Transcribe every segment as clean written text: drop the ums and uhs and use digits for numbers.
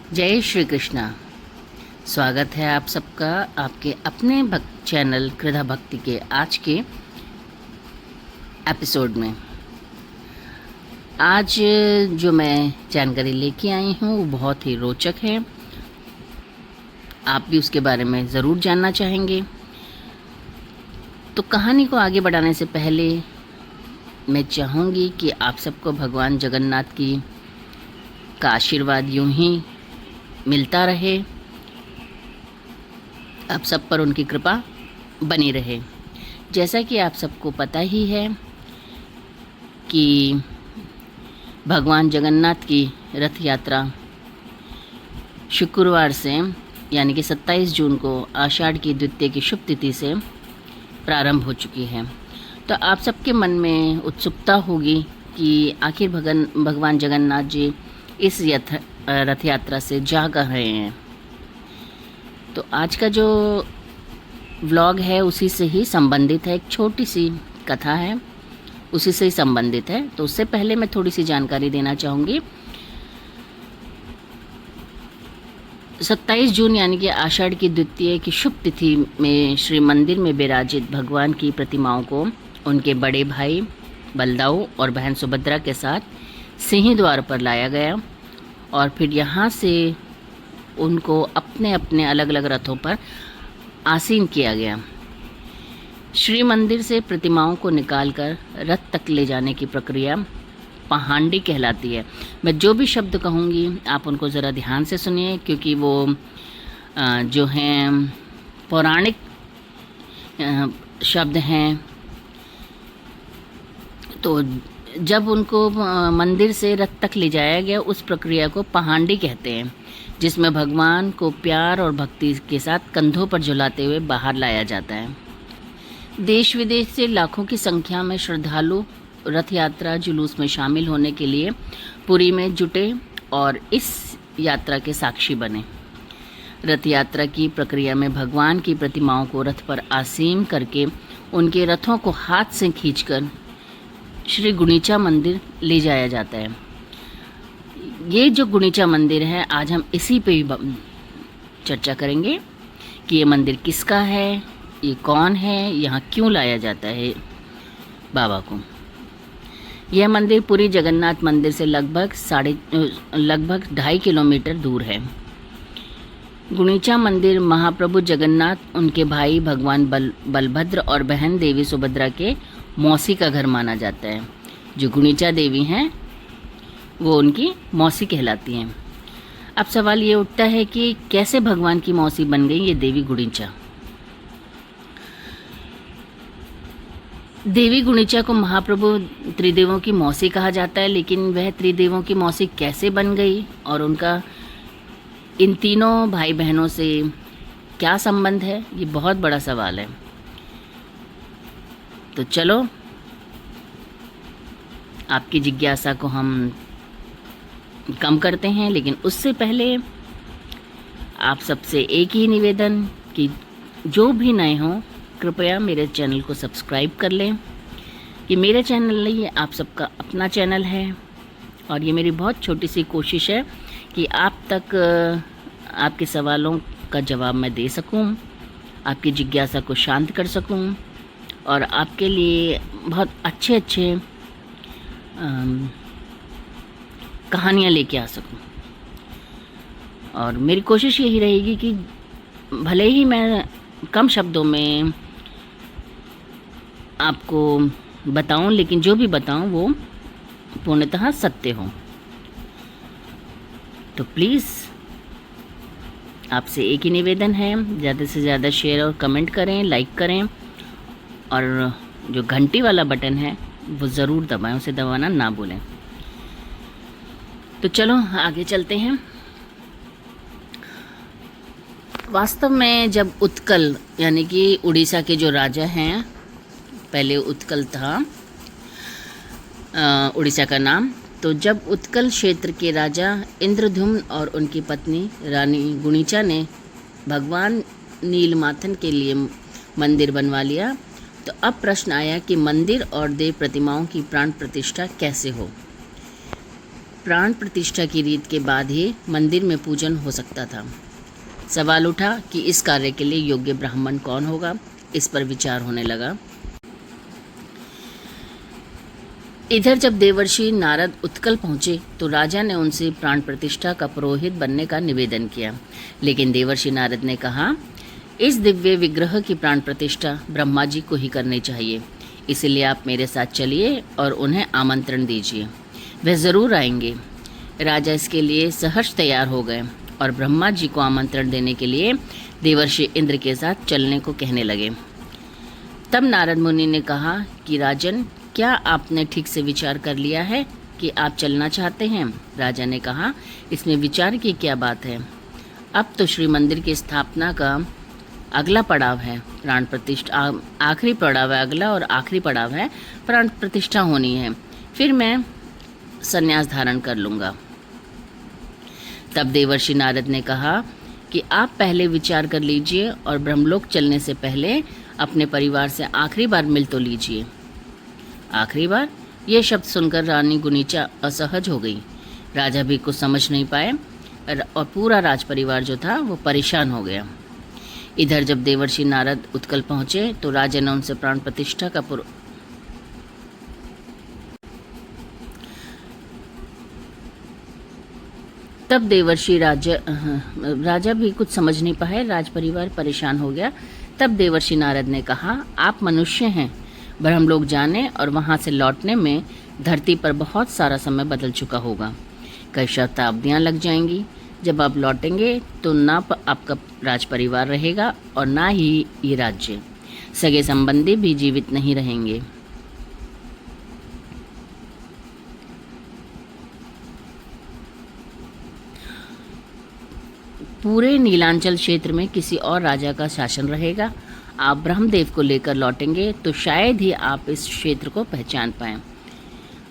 जय श्री कृष्णा। स्वागत है आप सबका आपके अपने चैनल कृधा भक्ति के आज के एपिसोड में। आज जो मैं जानकारी लेके आई हूँ वो बहुत ही रोचक है। आप भी उसके बारे में ज़रूर जानना चाहेंगे। तो कहानी को आगे बढ़ाने से पहले मैं चाहूँगी कि आप सबको भगवान जगन्नाथ का आशीर्वाद यूं ही मिलता रहे, आप सब पर उनकी कृपा बनी रहे। जैसा कि आप सबको पता ही है कि भगवान जगन्नाथ की रथ यात्रा शुक्रवार से यानी कि 27 जून को आषाढ़ की द्वितीया की शुभ तिथि से प्रारंभ हो चुकी है। तो आप सबके मन में उत्सुकता होगी कि आखिर भगवान जगन्नाथ जी इस रथ यात्रा से जा कर रहे हैं। तो आज का जो व्लॉग है उसी से ही संबंधित है, एक छोटी सी कथा है, उसी से ही संबंधित है। तो उससे पहले मैं थोड़ी सी जानकारी देना चाहूँगी। 27 जून यानी कि आषाढ़ की द्वितीया की शुभ तिथि में श्री मंदिर में विराजित भगवान की प्रतिमाओं को उनके बड़े भाई बलदाऊ और बहन सुभद्रा के साथ सिंह द्वार पर लाया गया और फिर यहाँ से उनको अपने अपने अलग अलग रथों पर आसीन किया गया। श्री मंदिर से प्रतिमाओं को निकालकर रथ तक ले जाने की प्रक्रिया पहांडी कहलाती है। मैं जो भी शब्द कहूँगी आप उनको ज़रा ध्यान से सुनिए, क्योंकि वो जो हैं पौराणिक शब्द हैं। तो जब उनको मंदिर से रथ तक ले जाया गया उस प्रक्रिया को पहांडी कहते हैं, जिसमें भगवान को प्यार और भक्ति के साथ कंधों पर झुलाते हुए बाहर लाया जाता है। देश विदेश से लाखों की संख्या में श्रद्धालु रथ यात्रा जुलूस में शामिल होने के लिए पुरी में जुटे और इस यात्रा के साक्षी बने। रथ यात्रा की प्रक्रिया में भगवान की प्रतिमाओं को रथ पर आसीन करके उनके रथों को हाथ से खींचकर श्री गुंडीचा मंदिर ले जाया जाता है। ये जो गुंडीचा मंदिर है, आज हम इसी पे ही चर्चा करेंगे कि ये मंदिर किसका है, ये कौन है, यहाँ क्यों लाया जाता है बाबा को। यह मंदिर पुरी जगन्नाथ मंदिर से लगभग 2.5 किलोमीटर दूर है। गुंडीचा मंदिर महाप्रभु जगन्नाथ, उनके भाई भगवान बलभद्र और बहन देवी सुभद्रा के मौसी का घर माना जाता है। जो गुंडीचा देवी हैं वो उनकी मौसी कहलाती हैं। अब सवाल ये उठता है कि कैसे भगवान की मौसी बन गई ये देवी गुंडीचा। देवी गुंडीचा को महाप्रभु त्रिदेवों की मौसी कहा जाता है, लेकिन वह त्रिदेवों की मौसी कैसे बन गई और उनका इन तीनों भाई बहनों से क्या संबंध है, ये बहुत बड़ा सवाल है। तो चलो आपकी जिज्ञासा को हम कम करते हैं, लेकिन उससे पहले आप सबसे एक ही निवेदन कि जो भी नए हों कृपया मेरे चैनल को सब्सक्राइब कर लें। कि मेरे चैनल नहीं, ये आप सबका अपना चैनल है और ये मेरी बहुत छोटी सी कोशिश है कि आप तक आपके सवालों का जवाब मैं दे सकूं, आपकी जिज्ञासा को शांत कर सकूं और आपके लिए बहुत अच्छे कहानियाँ लेके आ सकूं। और मेरी कोशिश यही रहेगी कि भले ही मैं कम शब्दों में आपको बताऊं, लेकिन जो भी बताऊं वो पूर्णतः सत्य हो। तो प्लीज़ आपसे एक ही निवेदन है, ज़्यादा से ज़्यादा शेयर और कमेंट करें, लाइक करें और जो घंटी वाला बटन है वो ज़रूर दबाएं, उसे दबाना ना भूलें। तो चलो आगे चलते हैं। वास्तव में जब उत्कल यानी कि उड़ीसा के जो राजा हैं, पहले उत्कल था उड़ीसा का नाम, तो जब उत्कल क्षेत्र के राजा इंद्रद्युम्न और उनकी पत्नी रानी गुंडीचा ने भगवान नीलमाथन के लिए मंदिर बनवा लिया, तो अब प्रश्न आया कि मंदिर और देव प्रतिमाओं की प्राण प्रतिष्ठा कैसे हो। प्राण प्रतिष्ठा की रीत के बाद ही मंदिर में पूजन हो सकता था। सवाल उठा कि इस कार्य के लिए योग्य ब्राह्मण कौन होगा। इस पर विचार होने लगा। इधर जब देवर्षि नारद उत्कल पहुँचे तो राजा ने उनसे प्राण प्रतिष्ठा का पुरोहित बनने का निवेदन किया, लेकिन देवर्षि नारद ने कहा, इस दिव्य विग्रह की प्राण प्रतिष्ठा ब्रह्मा जी को ही करनी चाहिए, इसलिए आप मेरे साथ चलिए और उन्हें आमंत्रण दीजिए, वे ज़रूर आएंगे। राजा इसके लिए सहर्ष तैयार हो गए और ब्रह्मा जी को आमंत्रण देने के लिए देवर्षि इंद्र के साथ चलने को कहने लगे। तब नारद मुनि ने कहा कि राजन, क्या आपने ठीक से विचार कर लिया है कि आप चलना चाहते हैं? राजा ने कहा, इसमें विचार की क्या बात है, अब तो श्री मंदिर की स्थापना का अगला पड़ाव है, प्राण प्रतिष्ठा आखिरी पड़ाव है, अगला और आखिरी पड़ाव है, प्राण प्रतिष्ठा होनी है, फिर मैं संन्यास धारण कर लूँगा। तब देवर्षि नारद ने कहा कि आप पहले विचार कर लीजिए और ब्रह्मलोक चलने से पहले अपने परिवार से आखिरी बार मिल तो लीजिए। आखिरी बार? यह शब्द सुनकर रानी गुनीचा असहज हो गई। राजा भी कुछ समझ नहीं पाए और पूरा राज परिवार जो था वो परेशान हो गया। इधर जब देवर्षि नारद उत्कल पहुँचे तो राजा ने उनसे प्राण प्रतिष्ठा का तब देवर्षि राजा भी कुछ समझ नहीं पाए, राज परिवार परेशान हो गया। तब देवर्षि नारद ने कहा, आप मनुष्य हैं, ब्रह्मलोक जाने और वहाँ से लौटने में धरती पर बहुत सारा समय बदल चुका होगा, कई शताब्दियाँ लग जाएंगी। जब आप लौटेंगे तो ना आपका राज परिवार रहेगा और ना ही ये राज्य, सगे संबंधी भी जीवित नहीं रहेंगे। पूरे नीलांचल क्षेत्र में किसी और राजा का शासन रहेगा। आप ब्रह्मदेव को लेकर लौटेंगे तो शायद ही आप इस क्षेत्र को पहचान पाएं।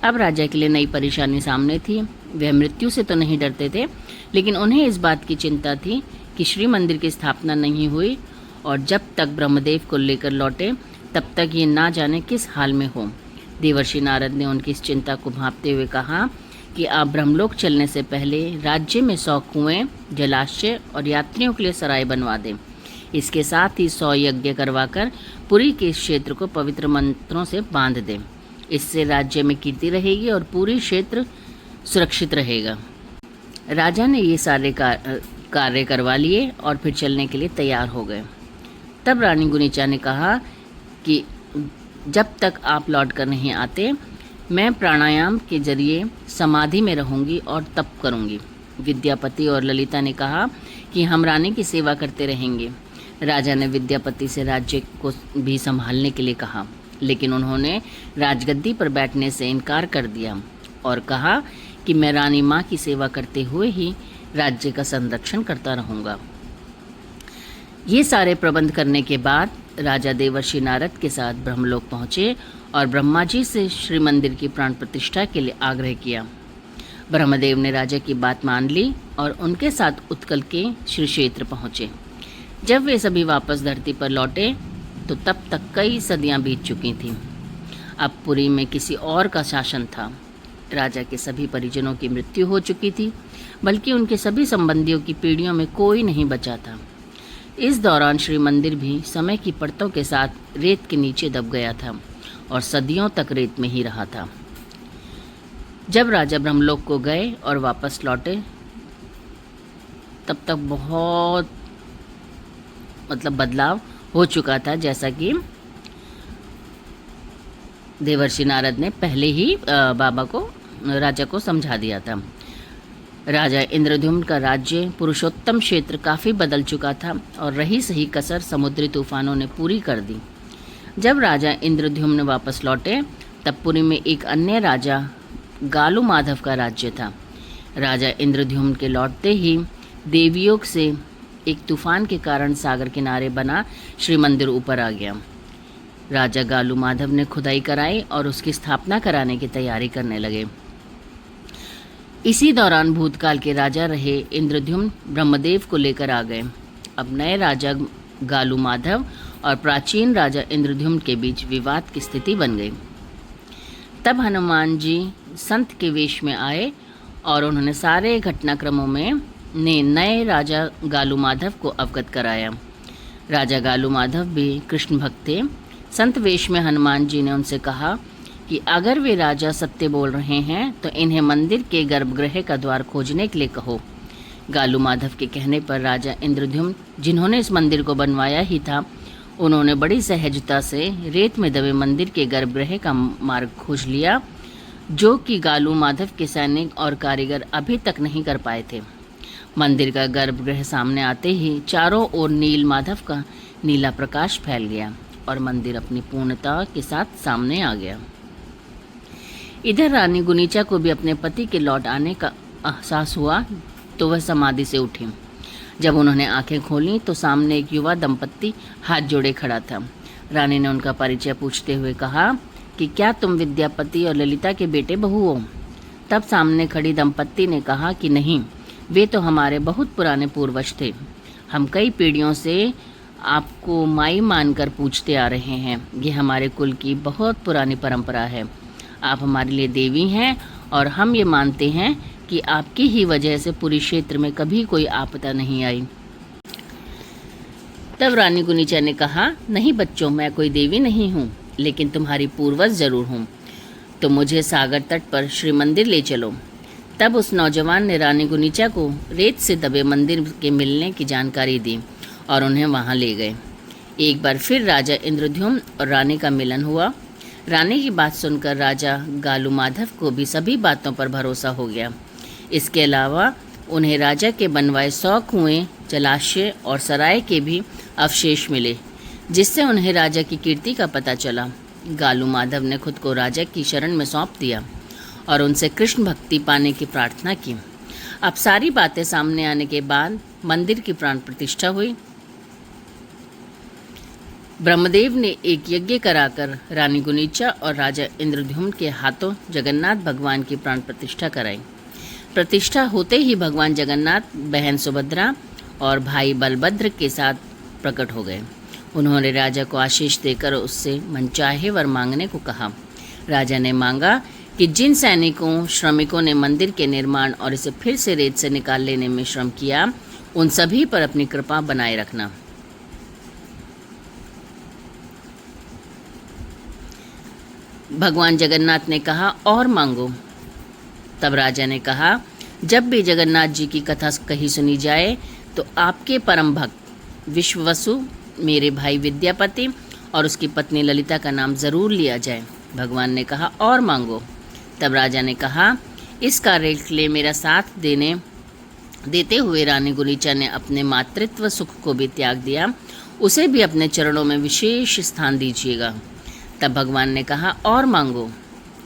अब राजा के लिए नई परेशानी सामने थी। वह मृत्यु से तो नहीं डरते थे, लेकिन उन्हें इस बात की चिंता थी कि श्री मंदिर की स्थापना नहीं हुई और जब तक ब्रह्मदेव को लेकर लौटे तब तक ये ना जाने किस हाल में हो। देवर्षि नारद ने उनकी इस चिंता को भांपते हुए कहा कि आप ब्रह्मलोक चलने से पहले राज्य में 100 कुएं, जलाशय और यात्रियों के लिए सराय बनवा दें। इसके साथ ही 100 यज्ञ करवाकर पुरी के इस क्षेत्र को पवित्र मंत्रों से बांध दें। इससे राज्य में कीर्ति रहेगी और पूरी क्षेत्र सुरक्षित रहेगा। राजा ने ये सारे कार्य करवा लिए और फिर चलने के लिए तैयार हो गए। तब रानी गुनीचा ने कहा कि जब तक आप लौट कर नहीं आते मैं प्राणायाम के जरिए समाधि में रहूंगी और तप करूंगी। विद्यापति और ललिता ने कहा कि हम रानी की सेवा करते रहेंगे। राजा ने विद्यापति से राज्य को भी संभालने के लिए कहा, लेकिन उन्होंने राजगद्दी पर बैठने से इनकार कर दिया और कहा कि मैं रानी माँ की सेवा करते हुए ही राज्य का संरक्षण करता रहूँगा। ये सारे प्रबंध करने के बाद राजा देवर्षि नारद के साथ ब्रह्मलोक पहुँचे और ब्रह्मा जी से श्री मंदिर की प्राण प्रतिष्ठा के लिए आग्रह किया। ब्रह्मदेव ने राजा की बात मान ली और उनके साथ उत्कल के श्री क्षेत्र पहुँचे। जब वे सभी वापस धरती पर लौटे तो तब तक कई सदियां बीत चुकी थीं। अब पुरी में किसी और का शासन था। राजा के सभी परिजनों की मृत्यु हो चुकी थी, बल्कि उनके सभी संबंधियों की पीढ़ियों में कोई नहीं बचा था। इस दौरान श्री मंदिर भी समय की परतों के साथ रेत के नीचे दब गया था और सदियों तक रेत में ही रहा था। जब राजा ब्रह्मलोक को गए और वापस लौटे तब तक बहुत बदलाव हो चुका था, जैसा कि देवर्षि नारद ने पहले ही राजा को समझा दिया था। राजा इंद्रद्युम्न का राज्य पुरुषोत्तम क्षेत्र काफ़ी बदल चुका था और रही सही कसर समुद्री तूफानों ने पूरी कर दी। जब राजा इंद्रद्युम्न वापस लौटे तब पुरी में एक अन्य राजा गालू माधव का राज्य था। राजा इंद्रद्युम्न के लौटते ही देवयोग से एक तूफान के कारण सागर किनारे बना श्री मंदिर ऊपर आ गया। राजा गालू माधव ने खुदाई कराई और उसकी स्थापना कराने की तैयारी करने लगे। इसी दौरान भूतकाल के राजा रहे इंद्रद्युम्न ब्रह्मदेव को लेकर आ गए। अब नए राजा गालू माधव और प्राचीन राजा इंद्रद्युम्न के बीच विवाद की स्थिति बन गई। तब हनुमान जी संत के वेश में आए और उन्होंने सारे घटनाक्रमों में नए राजा गालू माधव को अवगत कराया। राजा गालू माधव भी कृष्ण भक्त थे। संत वेश में हनुमान जी ने उनसे कहा कि अगर वे राजा सत्य बोल रहे हैं तो इन्हें मंदिर के गर्भगृह का द्वार खोजने के लिए कहो। गालू माधव के कहने पर राजा इंद्रद्युम्न, जिन्होंने इस मंदिर को बनवाया ही था, उन्होंने बड़ी सहजता से रेत में दबे मंदिर के गर्भगृह का मार्ग खोज लिया, जो कि गालू माधव के सैनिक और कारीगर अभी तक नहीं कर पाए थे। मंदिर का गर्भगृह सामने आते ही चारों ओर नील माधव का नीला प्रकाश फैल गया और मंदिर अपनी पूर्णता के साथ सामने आ गया। इधर रानी गुनीचा को भी अपने पति के लौट आने का एहसास हुआ तो वह समाधि से उठी। जब उन्होंने आंखें खोलीं तो सामने एक युवा दंपत्ति हाथ जोड़े खड़ा था। रानी ने उनका परिचय पूछते हुए कहा कि क्या तुम विद्यापति और ललिता के बेटे बहू हो? तब सामने खड़ी दंपत्ति ने कहा कि नहीं, वे तो हमारे बहुत पुराने पूर्वज थे। हम कई पीढ़ियों से आपको माई मानकर पूछते आ रहे हैं। ये हमारे कुल की बहुत पुरानी परंपरा है। आप हमारे लिए देवी हैं और हम ये मानते हैं कि आपकी ही वजह से पूरी क्षेत्र में कभी कोई आपदा नहीं आई। तब रानी गुनीचा ने कहा, नहीं बच्चों, मैं कोई देवी नहीं हूँ, लेकिन तुम्हारी पूर्वज जरूर हूँ। तो मुझे सागर तट पर श्री मंदिर ले चलो। तब उस नौजवान ने रानी गुनीचा को रेत से दबे मंदिर के मिलने की जानकारी दी और उन्हें वहाँ ले गए। एक बार फिर राजा इंद्रद्युम्न और रानी का मिलन हुआ। रानी की बात सुनकर राजा गालू माधव को भी सभी बातों पर भरोसा हो गया। इसके अलावा उन्हें राजा के बनवाए 100 कुएं, जलाशय और सराय के भी अवशेष मिले, जिससे उन्हें राजा की कीर्ति का पता चला। गालू माधव ने खुद को राजा की शरण में सौंप दिया और उनसे कृष्ण भक्ति पाने की प्रार्थना की। अब सारी बातें सामने आने के बाद मंदिर की प्राण प्रतिष्ठा हुई। ब्रह्मदेव ने एक यज्ञ कराकर रानी गुनीचा और राजा इंद्रद्युम्न के हाथों जगन्नाथ भगवान की प्राण प्रतिष्ठा कराई। प्रतिष्ठा होते ही भगवान जगन्नाथ बहन सुभद्रा और भाई बलभद्र के साथ प्रकट हो गए। उन्होंने राजा को आशीष देकर उससे मनचाहे वर मांगने को कहा। राजा ने मांगा कि जिन सैनिकों, श्रमिकों ने मंदिर के निर्माण और इसे फिर से रेत से निकाल लेने में श्रम किया, उन सभी पर अपनी कृपा बनाए रखना। भगवान जगन्नाथ ने कहा, और मांगो। तब राजा ने कहा, जब भी जगन्नाथ जी की कथा कही सुनी जाए तो आपके परम भक्त विश्ववसु, मेरे भाई विद्यापति और उसकी पत्नी ललिता का नाम जरूर लिया जाए। भगवान ने कहा, और मांगो। तब राजा ने कहा, इस कार्य के लिए मेरा साथ देते हुए रानी गुनीचा ने अपने मातृत्व सुख को भी त्याग दिया, उसे भी अपने चरणों में विशेष स्थान दीजिएगा। तब भगवान ने कहा, और मांगो।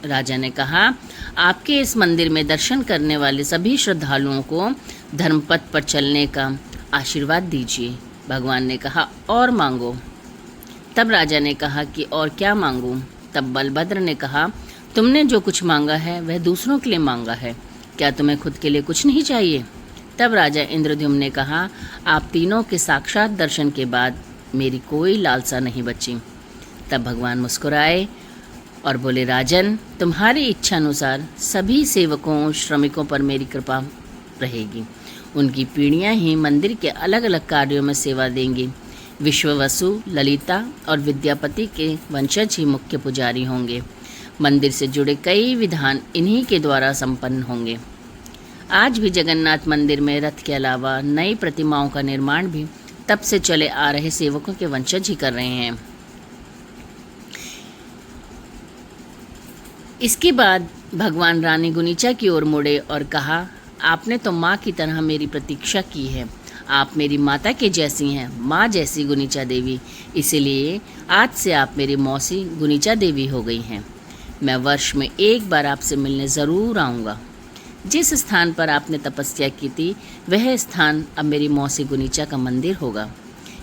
राजा ने कहा, आपके इस मंदिर में दर्शन करने वाले सभी श्रद्धालुओं को धर्मपथ पर चलने का आशीर्वाद दीजिए। भगवान ने कहा, और मांगो। तब राजा ने कहा कि और क्या मांगूं? तब बलभद्र ने कहा, तुमने जो कुछ मांगा है वह दूसरों के लिए मांगा है, क्या तुम्हें खुद के लिए कुछ नहीं चाहिए? तब राजा इंद्रद्युम्न ने कहा, आप तीनों के साक्षात दर्शन के बाद मेरी कोई लालसा नहीं बची। तब भगवान मुस्कुराए और बोले, राजन, तुम्हारी इच्छा अनुसार सभी सेवकों, श्रमिकों पर मेरी कृपा रहेगी। उनकी पीढ़ियां ही मंदिर के अलग अलग कार्यों में सेवा देंगी। विश्ववसु, ललिता और विद्यापति के वंशज ही मुख्य पुजारी होंगे। मंदिर से जुड़े कई विधान इन्हीं के द्वारा संपन्न होंगे। आज भी जगन्नाथ मंदिर में रथ के अलावा नई प्रतिमाओं का निर्माण भी तब से चले आ रहे सेवकों के वंशज ही कर रहे हैं। इसके बाद भगवान रानी गुनीचा की ओर मुड़े और कहा, आपने तो माँ की तरह मेरी प्रतीक्षा की है। आप मेरी माता के जैसी हैं, माँ जैसी गुनीचा देवी। इसीलिए आज से आप मेरी मौसी गुनीचा देवी हो गई हैं। मैं वर्ष में एक बार आपसे मिलने ज़रूर आऊँगा। जिस स्थान पर आपने तपस्या की थी वह स्थान अब मेरी मौसी गुनीचा का मंदिर होगा।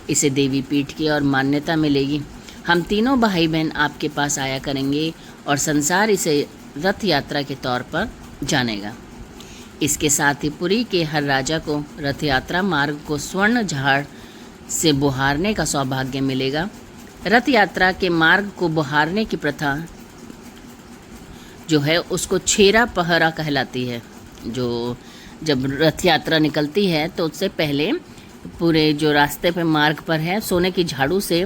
इसे देवी पीठ की और मान्यता मिलेगी। हम तीनों भाई बहन आपके पास आया करेंगे और संसार इसे रथ यात्रा के तौर पर जानेगा। इसके साथ ही पुरी के हर राजा को रथ यात्रा मार्ग को स्वर्ण झाड़ से बुहारने का सौभाग्य मिलेगा। रथ यात्रा के मार्ग को बुहारने की प्रथा जो है उसको छेरा पहरा कहलाती है। जो जब रथ यात्रा निकलती है तो उससे पहले पूरे जो रास्ते पे मार्ग पर है सोने की झाड़ू से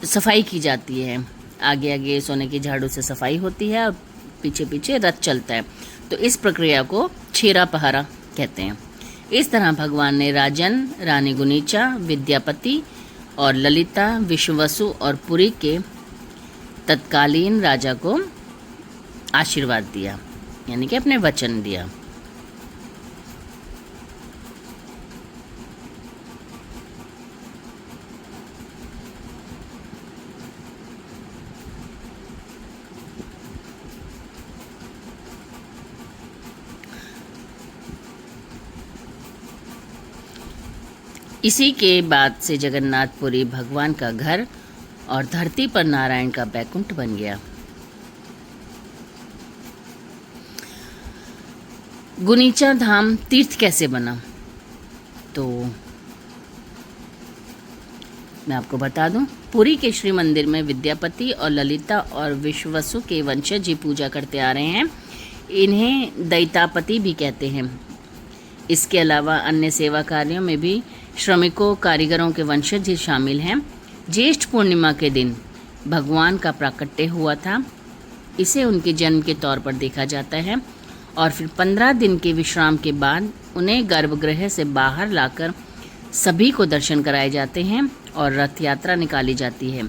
सफाई की जाती है। आगे आगे सोने की झाड़ू से सफाई होती है और पीछे पीछे रथ चलता है। तो इस प्रक्रिया को छेरा पहरा कहते हैं। इस तरह भगवान ने राजन, रानी गुनीचा, विद्यापति और ललिता, विश्ववसु और पुरी के तत्कालीन राजा को आशीर्वाद दिया, यानी कि अपने वचन दिया। इसी के बाद से जगन्नाथपुरी भगवान का घर और धरती पर नारायण का बैकुंठ बन गया। गुनीचा धाम तीर्थ कैसे बना, तो मैं आपको बता दूं। पुरी के श्री मंदिर में विद्यापति और ललिता और विश्ववसु के वंशज ही पूजा करते आ रहे हैं। इन्हें दैतापति भी कहते हैं। इसके अलावा अन्य सेवा कार्यों में भी श्रमिकों, कारीगरों के वंशज ही शामिल हैं। ज्येष्ठ पूर्णिमा के दिन भगवान का प्राकट्य हुआ था। इसे उनके जन्म के तौर पर देखा जाता है और फिर 15 दिन के विश्राम के बाद उन्हें गर्भगृह से बाहर लाकर सभी को दर्शन कराए जाते हैं और रथ यात्रा निकाली जाती है।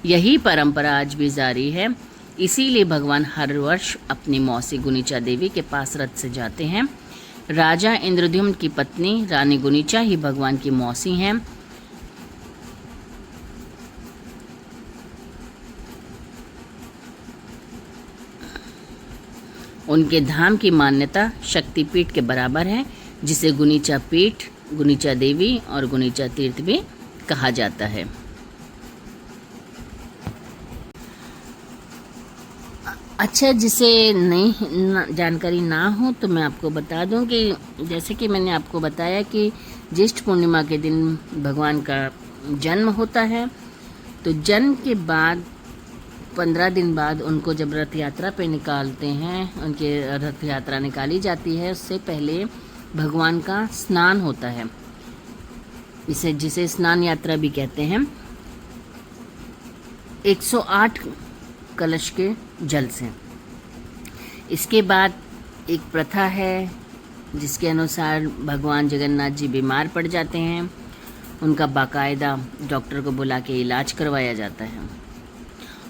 यही परंपरा आज भी जारी है। इसीलिए भगवान हर वर्ष अपनी मौसी गुनीचा देवी के पास रथ से जाते हैं। राजा इंद्रद्युम्न की पत्नी रानी गुनीचा ही भगवान की मौसी हैं। उनके धाम की मान्यता शक्तिपीठ के बराबर है, जिसे गुनीचा पीठ, गुनीचा देवी और गुनीचा तीर्थ भी कहा जाता है। अच्छा, जिसे नहीं जानकारी ना हो तो मैं आपको बता दूं कि जैसे कि मैंने आपको बताया कि ज्येष्ठ पूर्णिमा के दिन भगवान का जन्म होता है। तो जन्म के बाद 15 दिन बाद उनको जब रथ यात्रा पे निकालते हैं, उनके रथ यात्रा निकाली जाती है, उससे पहले भगवान का स्नान होता है, जिसे स्नान यात्रा भी कहते हैं। 108 कलश के जल से। इसके बाद एक प्रथा है जिसके अनुसार भगवान जगन्नाथ जी बीमार पड़ जाते हैं, उनका बाकायदा डॉक्टर को बुला के इलाज करवाया जाता है।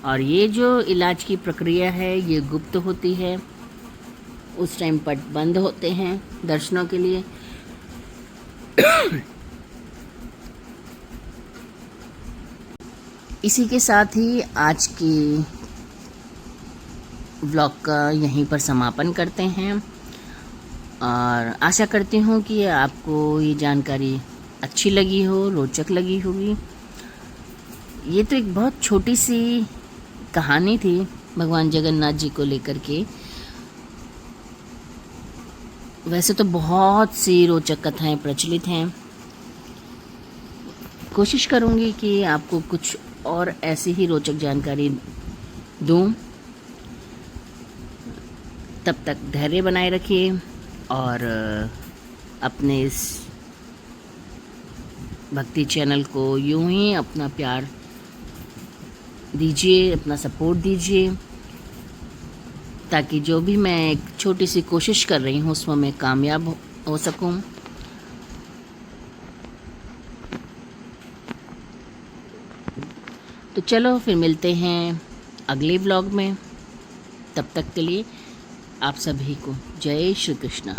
और ये जो इलाज की प्रक्रिया है ये गुप्त होती है। उस टाइम पट बंद होते हैं दर्शनों के लिए। इसी के साथ ही आज की व्लॉग का यहीं पर समापन करते हैं और आशा करती हूँ कि आपको ये जानकारी अच्छी लगी हो, रोचक लगी होगी। ये तो एक बहुत छोटी सी कहानी थी भगवान जगन्नाथ जी को लेकर के। वैसे तो बहुत सी रोचक कथाएं प्रचलित हैं। कोशिश करूँगी कि आपको कुछ और ऐसी ही रोचक जानकारी दूँ। तब तक धैर्य बनाए रखिए और अपने इस भक्ति चैनल को यूं ही अपना प्यार दीजिए, अपना सपोर्ट दीजिए, ताकि जो भी मैं एक छोटी सी कोशिश कर रही हूँ उसमें मैं कामयाब हो सकूँ। तो चलो फिर मिलते हैं अगले व्लॉग में। तब तक के लिए आप सभी को जय श्री कृष्ण।